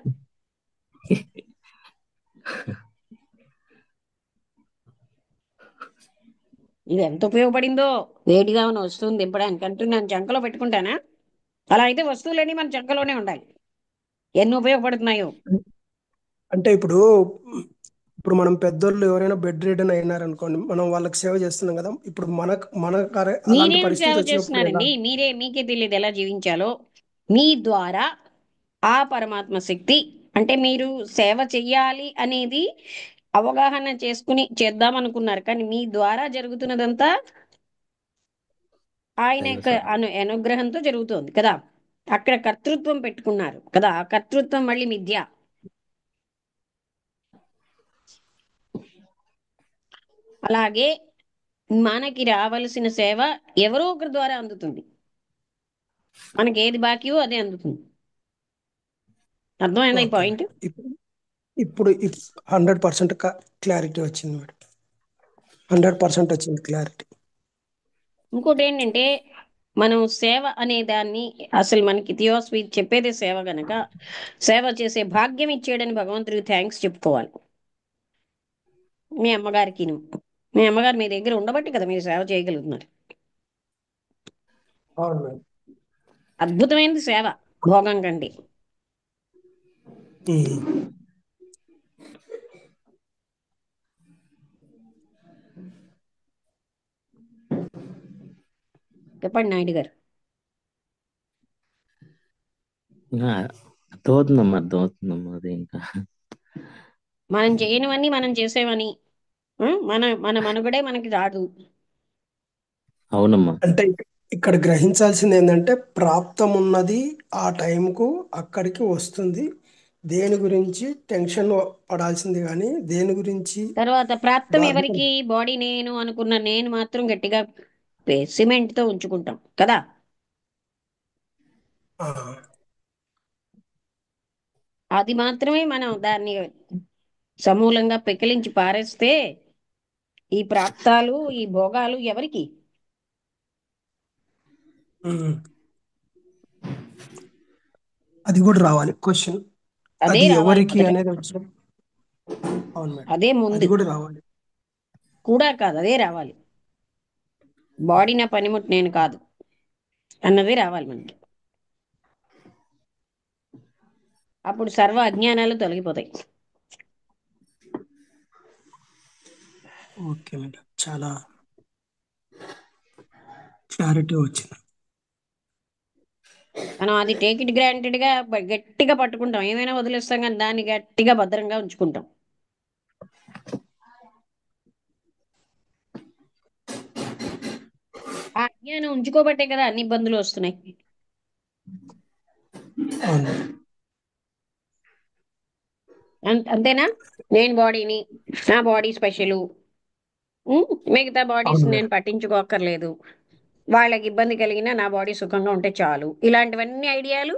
A: ఇది ఎంత ఉపయోగపడిందో, వేడిగా ఉన్న వస్తువుని దింపడానికి అంటూ నేను చంకలో పెట్టుకుంటానా? అలా అయితే వస్తువులన్నీ మన చంకలోనే ఉండాలి. ఎన్ని ఉపయోగపడుతున్నాయో.
B: అంటే ఇప్పుడు ఇప్పుడు మనం పెద్దోళ్ళు ఎవరైనా బెడ్ రిడన్ అయినారనుకోండి, మనం వాళ్ళకి సేవ చేస్తున్నాం కదా. ఇప్పుడు అలాంటి
A: మీరేం సేవ
B: పరిస్థితి వచ్చినప్పుడు ఎలా?
A: చేస్తున్నారండి? మీకే తెలియదు ఎలా జీవించాలో. మీ ద్వారా ఆ పరమాత్మ శక్తి, అంటే మీరు సేవ చెయ్యాలి అనేది అవగాహన చేసుకుని చేద్దాం అనుకున్నారు, కానీ మీ ద్వారా జరుగుతున్నదంతా ఆయన
C: దైవ
A: యొక్క
C: సహాయం.
A: అనుగ్రహంతో జరుగుతోంది కదా. అక్కడ కర్తృత్వం పెట్టుకున్నారు కదా, ఆ కర్తృత్వం మళ్ళీ మిథ్య. అలాగే మనకి రావలసిన సేవ ఎవరో ఒకరి ద్వారా అందుతుంది. మనకి ఏది బాకీయో అదే అందుతుంది. అర్థమైందా ఈ
B: ఓకే
A: పాయింట్?
B: మేడం. ఇప్పుడు 100% క్లారిటీ వచ్చింది మేడం. 100% వచ్చింది క్లారిటీ.
A: ఇంకోటి ఏంటంటే, మనం సేవ అనే దాన్ని, అసలు మనకి థియోసఫీ చెప్పేదే సేవ గనక, సేవ చేసే భాగ్యం ఇచ్చేయడని భగవంతుడికి థ్యాంక్స్ చెప్పుకోవాలి. మీ అమ్మగారికి, మీ అమ్మగారు మీ దగ్గర ఉండబట్టి కదా మీరు సేవ చేయగలుగుతున్నారు.
B: అవును మేడం.
A: అద్భుతమైనది సేవ భోగం కంటే.
B: ఉమ్.
A: చెప్పండి నాయుడు గారు.
C: ఆ, అర్థమవుతుందమ్మా. అర్థమవుతుందమ్మా. అది ఇంకా
A: మనం చేయనివన్నీ మనం చేసేవని, మన మన మనుగడే మనకి రాదు.
C: అవునమ్మా.
B: అంటే ఇక్కడ గ్రహించాల్సింది ఏంటంటే ప్రాప్తం ఉన్నది ఆ టైంకు అక్కడికి వస్తుంది. దేని గురించి టెన్షన్ పడాల్సింది కానీ దేని గురించి
A: తర్వాత ప్రాప్తం
B: బాధ్యత.
A: ఎవరికి? బాడీ నేను అనుకున్న నేను మాత్రం గట్టిగా సిమెంట్ తో ఉంచుకుంటాం కదా.
B: ఆ,
A: అది మాత్రమే మనం దాన్ని సమూలంగా పెకిలించి పారేస్తే ఈ ప్రాప్తాలు ఈ భోగాలు ఎవరికి?
B: ఉమ్, అది కూడా రావాలి క్వశ్చన్.
A: అదే
B: అది
A: రావాలి
B: ఎవరికి
A: మొదట.
B: అనేది వచ్చిన. అవును మేడం,
A: అదే
B: అది
A: ముందు.
B: కూడా రావాలి.
A: కూడా కాదు, అదే రావాలి. బాడీ నా పనిముట్టు నేను కాదు అన్నదే రావాలి మనకి. అప్పుడు సర్వ అజ్ఞానాలు తొలగిపోతాయి.
B: ఓకే మేడం, చాలా క్లారిటీ వచ్చింది.
A: మనం అది టేక్ ఇట్ గ్రాంటెడ్ గా గట్టిగా పట్టుకుంటాం, ఏమైనా వదిలేస్తాం, కానీ దాన్ని గట్టిగా భద్రంగా ఉంచుకుంటాం. ఆ అజ్ఞానం ఉంచుకోబట్టే కదా అన్ని ఇబ్బందులు వస్తున్నాయి.
B: అవును.
A: అంతేనా? నేను బాడీని, నా బాడీ స్పెషల్, మిగతా బాడీస్
B: అవును
A: నేను
B: మేడం.
A: పట్టించుకోక్కర్లేదు, వాళ్ళకి ఇబ్బంది కలిగినా నా బాడీ సుఖంగా ఉంటే చాలు, ఇలాంటివన్నీ ఐడియాలు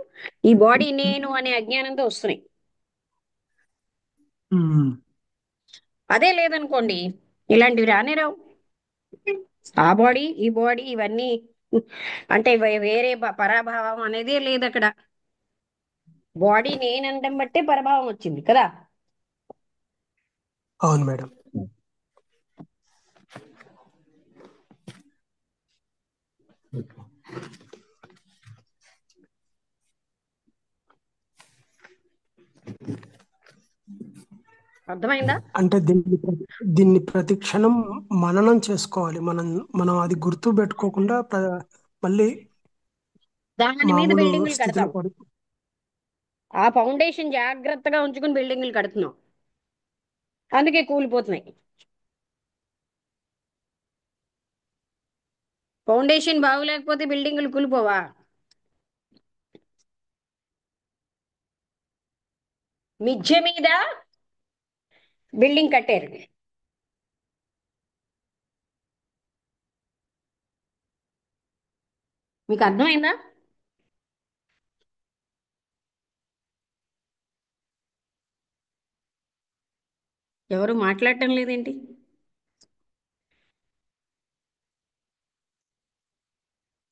A: ఈ బాడీ నేను అనే అజ్ఞానంతో వస్తున్నాయి.
B: ఉమ్,
A: అదే లేదనుకోండి, ఇలాంటివి రానే రావు. ఆ బాడీ ఈ బాడీ ఇవన్నీ అంటే వేరే పరాభావం అనేది లేదు అక్కడ. బాడీ నేనండం బట్టే పరభావం వచ్చింది కదా.
B: అవును మేడం.
A: అర్థమైందా?
B: అంటే దీన్ని ప్రతి క్షణం మననం చేసుకోవాలి. మనం మనం అది గుర్తు పెట్టుకోకుండా మళ్ళీ
A: దాని మీద
B: మామూలు
A: బిల్డింగులు
B: స్థితిలో
A: కడతాం.
B: పడి.
A: ఆ ఫౌండేషన్ జాగ్రత్తగా ఉంచుకుని బిల్డింగులు కడుతున్నాం, అందుకే కూలిపోతున్నాయి. ఫౌండేషన్ బాగులేకపోతే బిల్డింగులు కూలిపోవా? మిథ్య మీద బిల్డింగ్ కట్టారు. మీకు అర్థమైందా? ఎవరు మాట్లాడటం లేదేంటి?